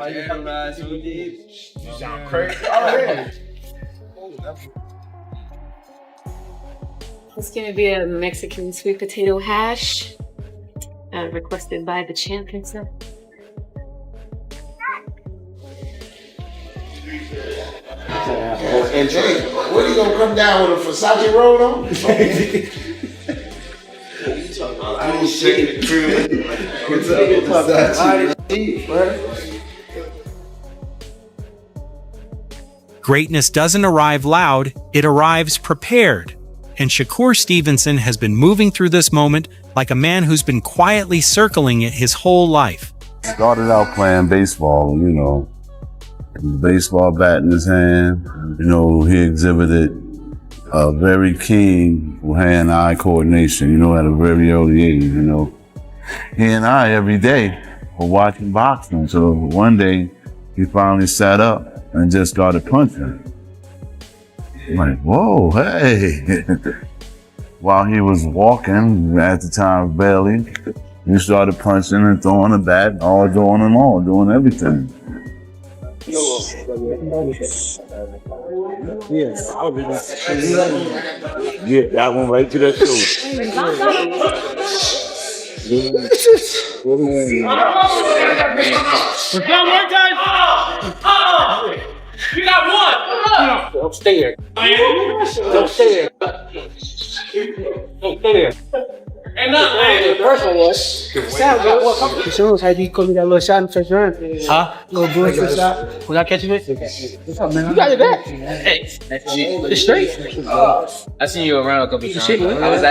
You sound crazy. Oh, yeah. It's gonna be a Mexican sweet potato hash, requested by the champ himself. And Jay, when you gonna come down with a Versace roll on? I ain't shaking the crew. What's up, Versace? Greatness doesn't arrive loud, it arrives prepared. And Shakur Stevenson has been moving through this moment like a man who's been quietly circling it his whole life. Started out playing baseball, you know, baseball bat in his hand. You know, he exhibited a very keen hand-eye coordination, you know, at a very early age, you know. He and I, every day, were watching boxing. So one day, he finally sat up and just started punching. I'm like, whoa, hey. While he was walking, at the time barely, he started punching and throwing the bat, all doing and all, doing everything. Yes. Yeah, that one right to that shoulder. You got one! Don't stay there. Don't stay there. Don't stay there. And the first one was As soon as you call me that little shot in the first round. huh? Little bullshit shot. Was I catching it? What's up, man? You got it back. Hey, it's straight. I seen you around a couple times. I was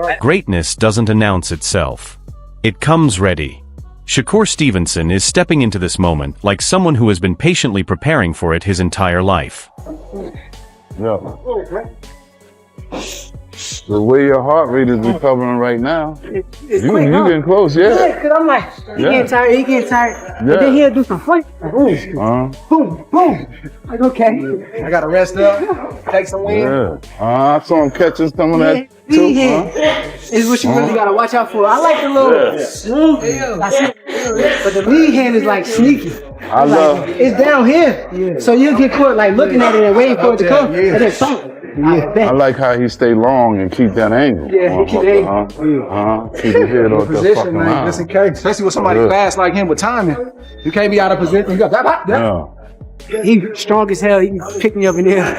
at Greatness doesn't announce itself. It comes ready. Shakur Stevenson is stepping into this moment like someone who has been patiently preparing for it his entire life. Yeah. The way your heart rate is recovering right now, It's you quick, huh? getting close, yeah. Yeah, cause I'm like, he getting tired, and then he'll do some fight. Boom, boom, boom. Like, okay. I gotta rest up, take some wind. Yeah. I saw him catching some of that too. Lead hand is what you really gotta watch out for. I like the little smooth, but the lead hand is like sneaky. I love. It's down here, so you'll get caught like looking at it and waiting for it to come, and then something. I like how he stay long and keep that angle. Yeah, he keep the angle. Keep his head off the Position, fucking man. line. Listen, Kate, especially with somebody Yeah. fast like him with timing. You can't be out of position. You got that. Yeah. He strong as hell. He can pick me up in there.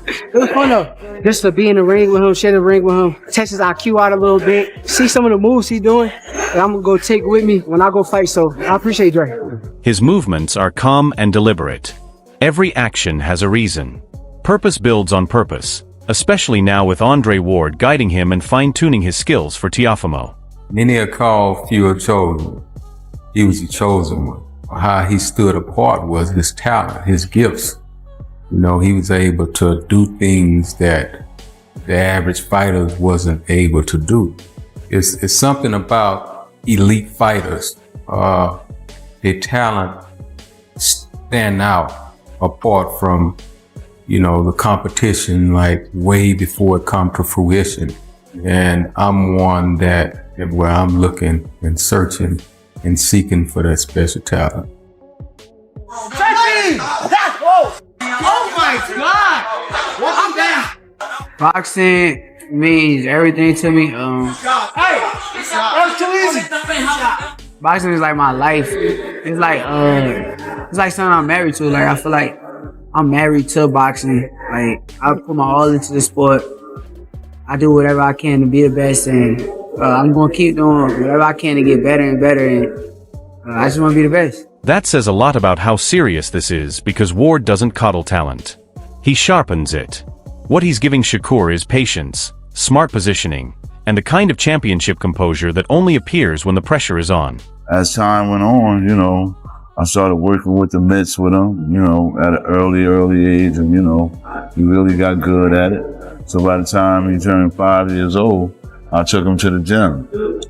It was fun though, just to be in the ring with him, share the ring with him, test his IQ out a little bit, see some of the moves he doing, and I'm gonna go take with me when I go fight. So I appreciate Dre. His movements are calm and deliberate. Every action has a reason. Purpose builds on purpose, especially now with Andre Ward guiding him and fine-tuning his skills for Teofimo. Many are called, few are chosen. He was the chosen one. How he stood apart was his talent, his gifts. You know, he was able to do things that the average fighter wasn't able to do. It's something about elite fighters. Their talent stand out apart from, you know, the competition, like way before it come to fruition. And I'm one that where I'm looking and searching and seeking for that special talent. That's close. Oh my God! I'm down. Boxing means everything to me. That's too easy. Boxing is like my life. It's like something I'm married to. Like I feel like I'm married to boxing. Like I put my all into the sport. I do whatever I can to be the best, and I'm gonna keep doing whatever I can to get better and better. And I just want to be the best. That says a lot about how serious this is because Ward doesn't coddle talent. He sharpens it. What he's giving Shakur is patience, smart positioning, and the kind of championship composure that only appears when the pressure is on. As time went on, you know, I started working with the mitts with him, you know, at an early age, and, you know, he really got good at it. So by the time he turned 5 years old, I took him to the gym. So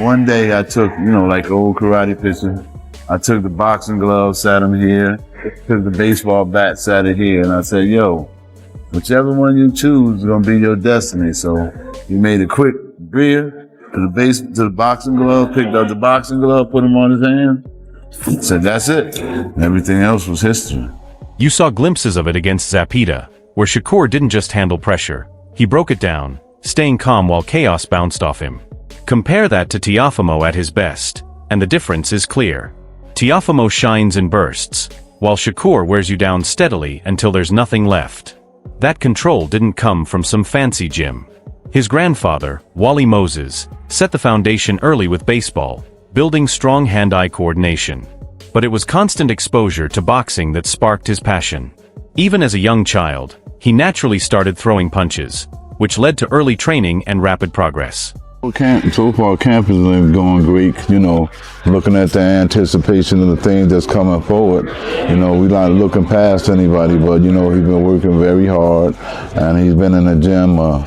one day I took, you know, like old karate picture, I took the boxing gloves, sat him here, took the baseball bat, sat it here, and I said, yo, whichever one you choose is gonna be your destiny. So he made a quick beer, to the boxing glove, picked up the boxing glove, put him on his hand. Said, that's it. Everything else was history. You saw glimpses of it against Zapita, where Shakur didn't just handle pressure. He broke it down, staying calm while chaos bounced off him. Compare that to Teofimo at his best, and the difference is clear. Teofimo shines in bursts, while Shakur wears you down steadily until there's nothing left. That control didn't come from some fancy gym. His grandfather, Wally Moses, set the foundation early with baseball, building strong hand-eye coordination. But it was constant exposure to boxing that sparked his passion. Even as a young child, he naturally started throwing punches, which led to early training and rapid progress. So far, camp has been going great, looking at the anticipation of the things that's coming forward. We're not looking past anybody, but, he's been working very hard, and he's been in the gym a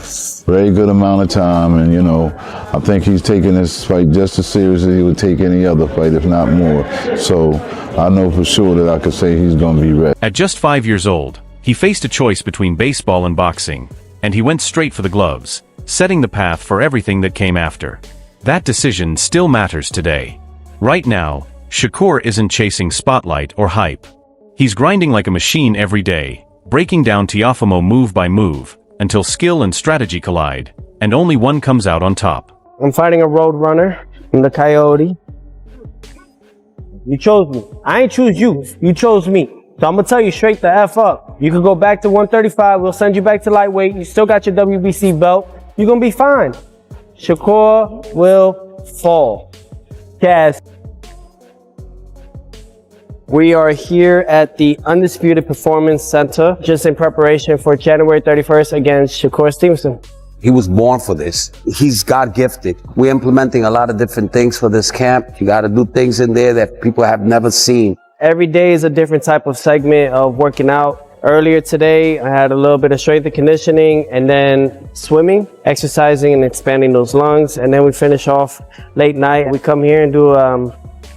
very good amount of time, and, I think he's taking this fight just as seriously as he would take any other fight, if not more. So I know for sure that I could say he's going to be ready. At just 5 years old, he faced a choice between baseball and boxing, and he went straight for the gloves, setting the path for everything that came after. That decision still matters today. Right now, Shakur isn't chasing spotlight or hype. He's grinding like a machine every day, breaking down Teofimo move by move, until skill and strategy collide, and only one comes out on top. I'm fighting a road runner. I'm the Coyote. You chose me. I ain't choose you. You chose me. So I'm gonna tell you straight the F up. You can go back to 135. We'll send you back to lightweight. You still got your WBC belt. You're gonna be fine. Shakur will fall. Kaz. We are here at the Undisputed Performance Center, just in preparation for January 31st against Shakur Stevenson. He was born for this. He's God gifted. We're implementing a lot of different things for this camp. You gotta do things in there that people have never seen. Every day is a different type of segment of working out. Earlier today, I had a little bit of strength and conditioning, and then swimming, exercising and expanding those lungs. And then we finish off late night. We come here and do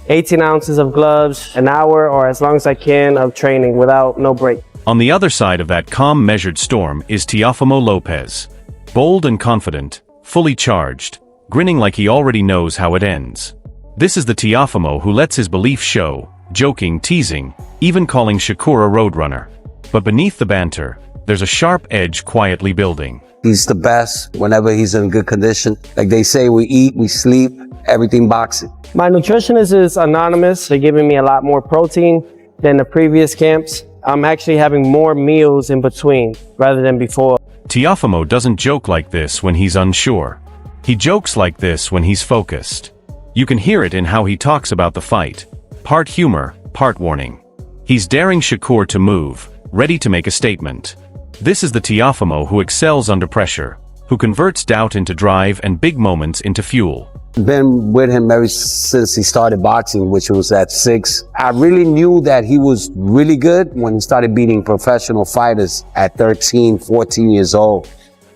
18 ounces of gloves, an hour or as long as I can of training without no break. On the other side of that calm, measured storm is Teofimo Lopez. Bold and confident, fully charged, grinning like he already knows how it ends. This is the Teofimo who lets his belief show, joking, teasing, even calling Shakur a roadrunner. But beneath the banter, there's a sharp edge quietly building. He's the best whenever he's in good condition. Like they say, we eat, we sleep, everything boxing. My nutritionist is anonymous. They're giving me a lot more protein than the previous camps. I'm actually having more meals in between rather than before. Teofimo doesn't joke like this when he's unsure. He jokes like this when he's focused. You can hear it in how he talks about the fight. Part humor, part warning. He's daring Shakur to move, ready to make a statement. This is the Teofimo who excels under pressure, who converts doubt into drive and big moments into fuel. Been with him ever since he started boxing, which was at 6. I really knew that he was really good when he started beating professional fighters at 13, 14 years old.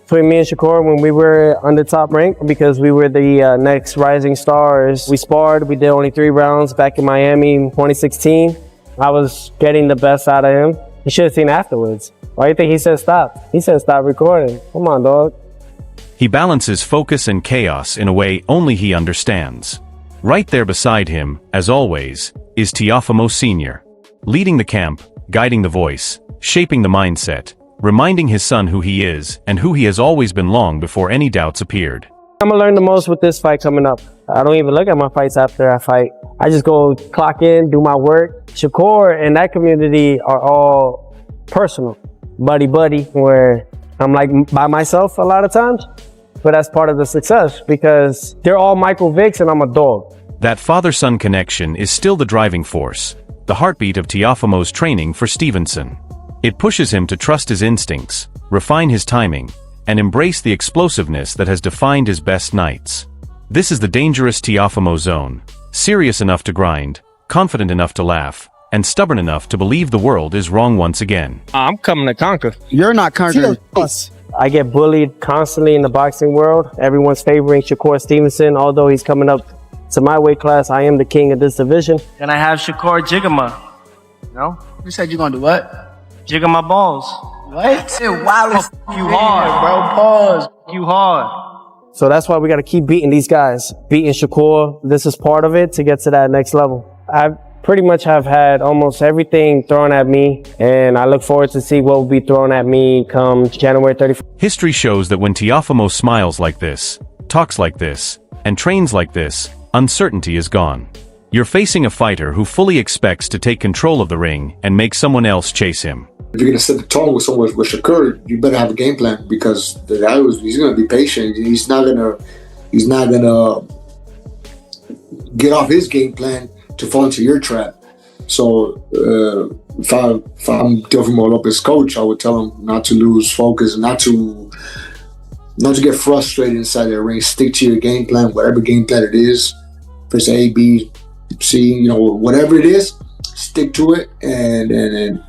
Between me and Shakur, when we were on the top rank, because we were the next rising stars, we sparred. We did only 3 rounds back in Miami in 2016. I was getting the best out of him. You should have seen afterwards. Why do you think he said stop? He said stop recording. Come on, dog. He balances focus and chaos in a way only he understands. Right there beside him, as always, is Teofimo Sr., leading the camp, guiding the voice, shaping the mindset, reminding his son who he is and who he has always been long before any doubts appeared. I'm gonna learn the most with this fight coming up. I don't even look at my fights after I fight. I just go clock in, do my work. Shakur and that community are all personal, buddy, where I'm like by myself a lot of times. But that's part of the success because they're all Michael Vicks and I'm a dog. That father-son connection is still the driving force, the heartbeat of Teofimo's training for Stevenson. It pushes him to trust his instincts, refine his timing, and embrace the explosiveness that has defined his best nights. This is the dangerous Teofimo zone, serious enough to grind, confident enough to laugh, and stubborn enough to believe the world is wrong once again. I'm coming to conquer. You're not conquering us. I get bullied constantly in the boxing world. Everyone's favoring Shakur Stevenson. Although he's coming up to my weight class, I am the king of this division. And I have Shakur Jigama. No? You said you're gonna do what? Jigga my balls. What? Wow, you hard, bro. Pause. You hard. So that's why we got to keep beating these guys. Beating Shakur, this is part of it to get to that next level. I pretty much have had almost everything thrown at me, and I look forward to see what will be thrown at me come January 31st. History shows that when Teofimo smiles like this, talks like this, and trains like this, uncertainty is gone. You're facing a fighter who fully expects to take control of the ring and make someone else chase him. If you're gonna set the tone with someone with Shakur, you better have a game plan, because the guy he's gonna be patient. He's not gonna get off his game plan to fall into your trap. So if I'm Teofimo Lopez coach, I would tell him not to lose focus, not to get frustrated inside the ring. Stick to your game plan, whatever game plan it is. Press A, B, C, whatever it is. Stick to it and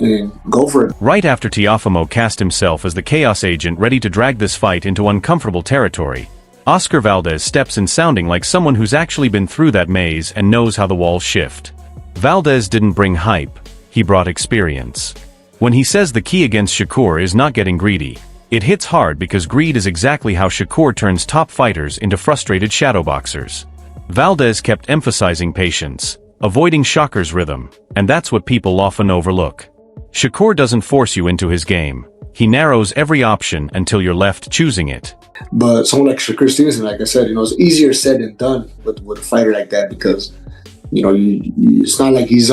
go for it. Right after Teofimo cast himself as the Chaos Agent ready to drag this fight into uncomfortable territory, Oscar Valdez steps in sounding like someone who's actually been through that maze and knows how the walls shift. Valdez didn't bring hype, he brought experience. When he says the key against Shakur is not getting greedy, it hits hard because greed is exactly how Shakur turns top fighters into frustrated shadowboxers. Valdez kept emphasizing patience, avoiding Shakur's rhythm, and that's what people often overlook. Shakur doesn't force you into his game. He narrows every option until you're left choosing it. But someone like Shakur Stevenson, like I said, it's easier said than done with a fighter like that, because it's not like he's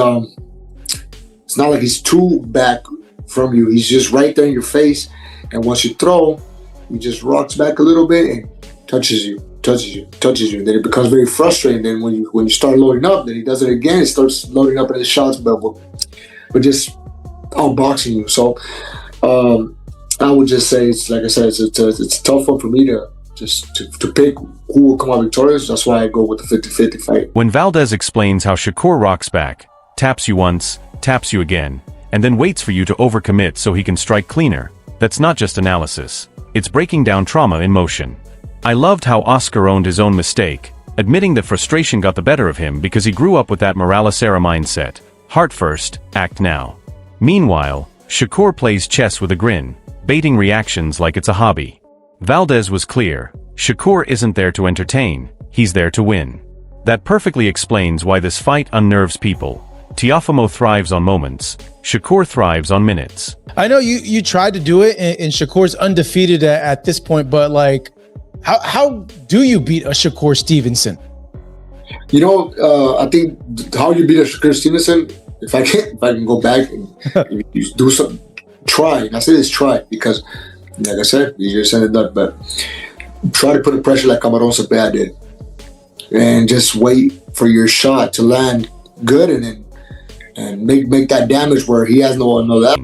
too back from you. He's just right there in your face, and once you throw, he just rocks back a little bit and touches you. Then it becomes very frustrating. Then when you start loading up, then he does it again. He starts loading up at his shots, but just outboxing you. So I would just say, it's like I said, it's a tough one for me to pick who will come out victorious. That's why I go with the 50-50 fight. When Valdez explains how Shakur rocks back, taps you once, taps you again, and then waits for you to overcommit so he can strike cleaner, that's not just analysis. It's breaking down trauma in motion. I loved how Oscar owned his own mistake, admitting that frustration got the better of him because he grew up with that Morales-era mindset. Heart first, act now. Meanwhile, Shakur plays chess with a grin, baiting reactions like it's a hobby. Valdez was clear. Shakur isn't there to entertain, he's there to win. That perfectly explains why this fight unnerves people. Teofimo thrives on moments. Shakur thrives on minutes. I know you tried to do it, and Shakur's undefeated at this point, but like, how do you beat a Shakur Stevenson? I think how you beat a Shakur Stevenson, if I can go back and you do something, try. And I say this, try, because like I said, you just said it done, but try to put the pressure like Camarón Cepeda did, and just wait for your shot to land good, and make that damage where he has no that.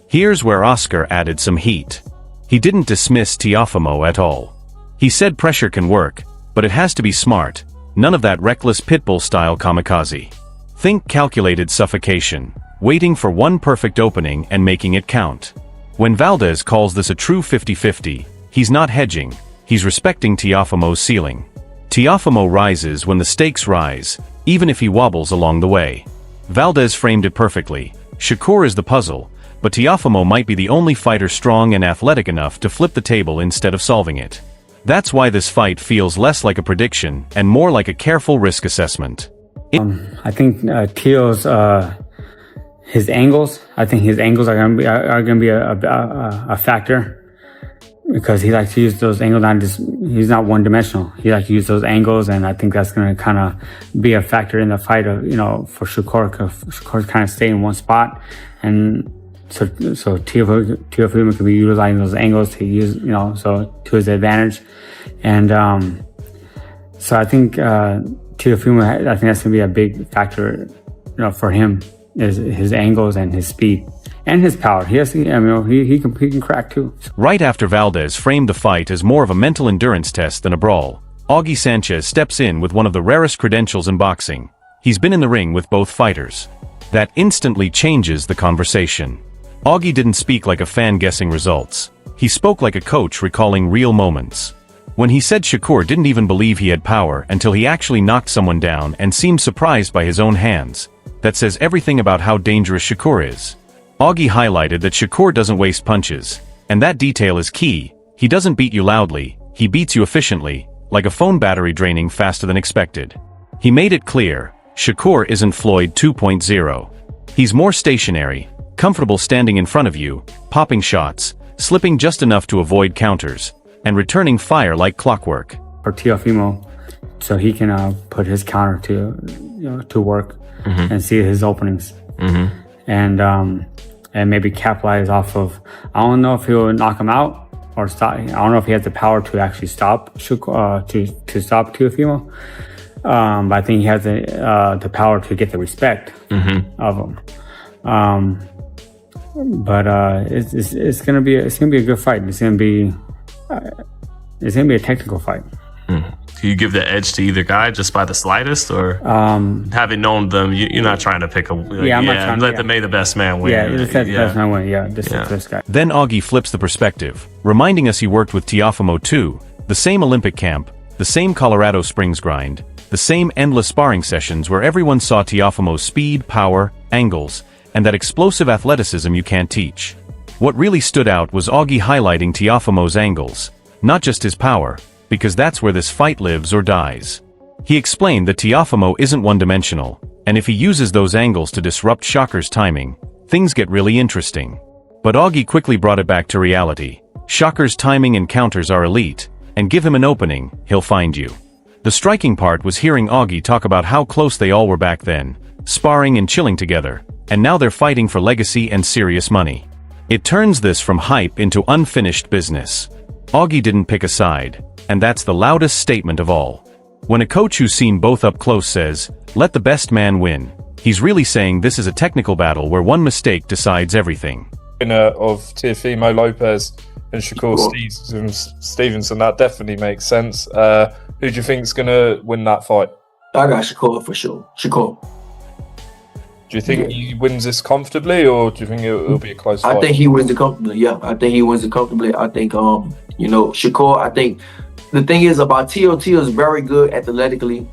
Here's where Oscar added some heat. He didn't dismiss Teofimo at all. He said pressure can work, but it has to be smart. None of that reckless pitbull-style kamikaze. Think calculated suffocation, waiting for one perfect opening and making it count. When Valdez calls this a true 50-50, he's not hedging, he's respecting Teofimo's ceiling. Teofimo rises when the stakes rise, even if he wobbles along the way. Valdez framed it perfectly. Shakur is the puzzle, but Teofimo might be the only fighter strong and athletic enough to flip the table instead of solving it. That's why this fight feels less like a prediction and more like a careful risk assessment. I think Teo's his angles. I think his angles are gonna be a factor, because he likes to use those angles. He's not one dimensional. He likes to use those angles, and I think that's gonna kind of be a factor in the fight of for Shakur. Shakur's kind of stay in one spot, and so Teofimo can be utilizing those angles to use to his advantage, and so I think Teofimo, I think that's gonna be a big factor for him, is his angles and his speed and his power. He can crack too. Right after Valdez framed the fight as more of a mental endurance test than a brawl, Augie Sanchez steps in with one of the rarest credentials in boxing. He's been in the ring with both fighters. That instantly changes the conversation. Augie didn't speak like a fan guessing results. He spoke like a coach recalling real moments. When he said Shakur didn't even believe he had power until he actually knocked someone down and seemed surprised by his own hands, that says everything about how dangerous Shakur is. Augie highlighted that Shakur doesn't waste punches, and that detail is key. He doesn't beat you loudly, he beats you efficiently, like a phone battery draining faster than expected. He made it clear, Shakur isn't Floyd 2.0. He's more stationary, comfortable standing in front of you, popping shots, slipping just enough to avoid counters, and returning fire like clockwork. For Teofimo, so he can put his counter to work and see his openings, and maybe capitalize off of. I don't know if he'll knock him out or stop. I don't know if he has the power to actually stop to stop Teofimo. But I think he has the power to get the respect of him. But it's gonna be a good fight. It's gonna be a technical fight. Do you give the edge to either guy just by the slightest, or having known them, you're not trying to pick a? I'm not trying. Let the best man win. Yeah, just let the best man win. Yeah, this guy. Then Augie flips the perspective, reminding us he worked with Teofimo too, the same Olympic camp, the same Colorado Springs grind, the same endless sparring sessions where everyone saw Teofimo's speed, power, angles, and that explosive athleticism you can't teach. What really stood out was Augie highlighting Teofimo's angles, not just his power, because that's where this fight lives or dies. He explained that Teofimo isn't one-dimensional, and if he uses those angles to disrupt Shakur's timing, things get really interesting. But Augie quickly brought it back to reality. Shakur's timing and counters are elite, and give him an opening, he'll find you. The striking part was hearing Augie talk about how close they all were back then, sparring and chilling together, and now they're fighting for legacy and serious money. It turns this from hype into unfinished business. Augie didn't pick a side, and that's the loudest statement of all. When a coach who's seen both up close says, "Let the best man win," he's really saying this is a technical battle where one mistake decides everything. Of Teofimo Lopez and Shakur Stevenson, that definitely makes sense. Who do you think is going to win that fight? I got Shakur for sure. Shakur. Do you think he wins this comfortably, or do you think it'll be a close fight? I think he wins it comfortably. Yeah, I think he wins it comfortably. I think Shakur. I think the thing is about Teo is very good athletically,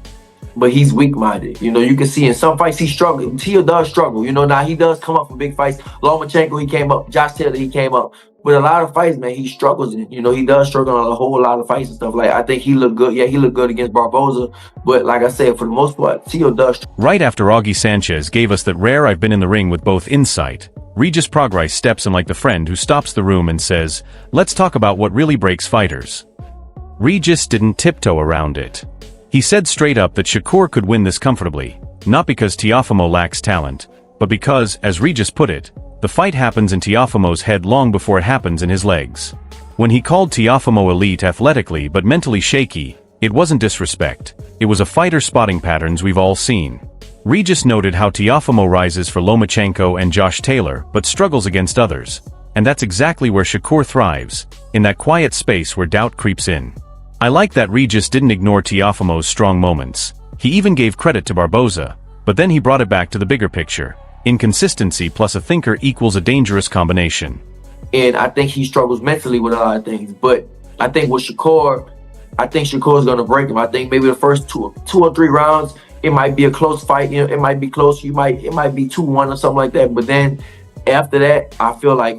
but he's weak-minded. You can see in some fights he struggles. Teo does struggle. Now he does come up for big fights. Lomachenko, he came up. Josh Taylor, he came up. But a lot of fights, man, he struggles in. He does struggle on a whole lot of fights and stuff. Like, I think he looked good. Yeah, he looked good against Barboza. But like I said, for the most part, Teo does. Right after Augie Sanchez gave us that rare "I've been in the ring with both" insight, Regis Prograis steps in like the friend who stops the room and says, "Let's talk about what really breaks fighters." Regis didn't tiptoe around it. He said straight up that Shakur could win this comfortably, not because Teofimo lacks talent, but because, as Regis put it, the fight happens in Teofimo's head long before it happens in his legs. When he called Teofimo elite athletically but mentally shaky, it wasn't disrespect. It was a fighter spotting patterns we've all seen. Regis noted how Teofimo rises for Lomachenko and Josh Taylor but struggles against others. And that's exactly where Shakur thrives, in that quiet space where doubt creeps in. I like that Regis didn't ignore Teofimo's strong moments. He even gave credit to Barboza, but then he brought it back to the bigger picture. Inconsistency plus a thinker equals a dangerous combination. And I think he struggles mentally with a lot of things. But I think with Shakur, I think Shakur's going to break him. I think maybe the first two or three rounds, it might be a close fight. It might be close. It might be 2-1 or something like that. But then after that, I feel like,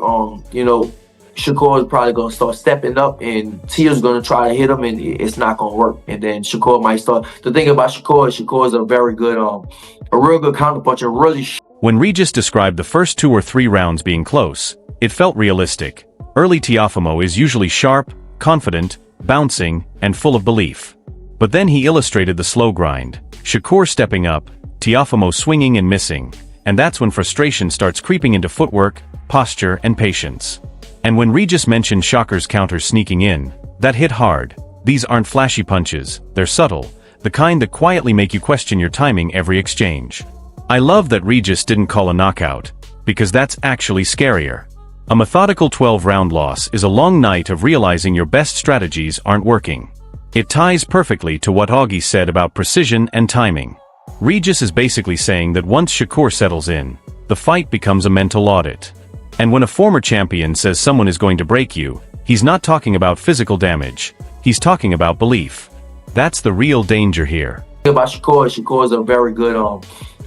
Shakur is probably going to start stepping up, and Teo's going to try to hit him, and it's not going to work. And then Shakur might start. The thing about Shakur is a very good, a real good counterpuncher. Really. When Regis described the first 2 or 3 rounds being close, it felt realistic. Early Teofimo is usually sharp, confident, bouncing, and full of belief. But then he illustrated the slow grind. Shakur stepping up, Teofimo swinging and missing, and that's when frustration starts creeping into footwork, posture, and patience. And when Regis mentioned Shakur's counters sneaking in, that hit hard. These aren't flashy punches, they're subtle, the kind that quietly make you question your timing every exchange. I love that Regis didn't call a knockout, because that's actually scarier. A methodical 12-round loss is a long night of realizing your best strategies aren't working. It ties perfectly to what Augie said about precision and timing. Regis is basically saying that once Shakur settles in, the fight becomes a mental audit. And when a former champion says someone is going to break you, he's not talking about physical damage. He's talking about belief. That's the real danger here. About Shakur is a very good,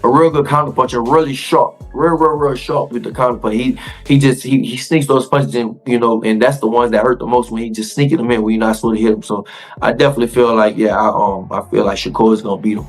a real good counterpuncher, really sharp, real sharp with the counterpunch. He sneaks those punches in, you know, and that's the ones that hurt the most when he just sneaking them in when you're not supposed to hit him. So I definitely feel like, yeah, I feel like Shakur is gonna beat him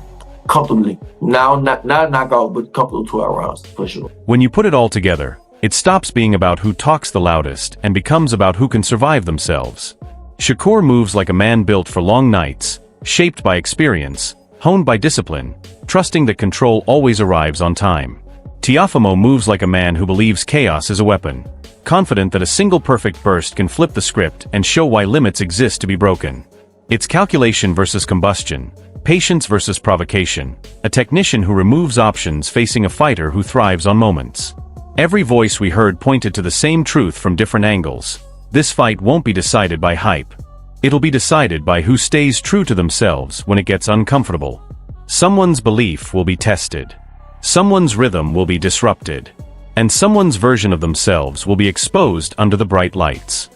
comfortably. Not knockout, but comfortable 12 rounds for sure. When you put it all together, it stops being about who talks the loudest and becomes about who can survive themselves. Shakur moves like a man built for long nights, shaped by experience, honed by discipline, trusting that control always arrives on time. Teofimo moves like a man who believes chaos is a weapon, confident that a single perfect burst can flip the script and show why limits exist to be broken. It's calculation versus combustion, patience versus provocation, a technician who removes options facing a fighter who thrives on moments. Every voice we heard pointed to the same truth from different angles. This fight won't be decided by hype. It'll be decided by who stays true to themselves when it gets uncomfortable. Someone's belief will be tested. Someone's rhythm will be disrupted. And someone's version of themselves will be exposed under the bright lights.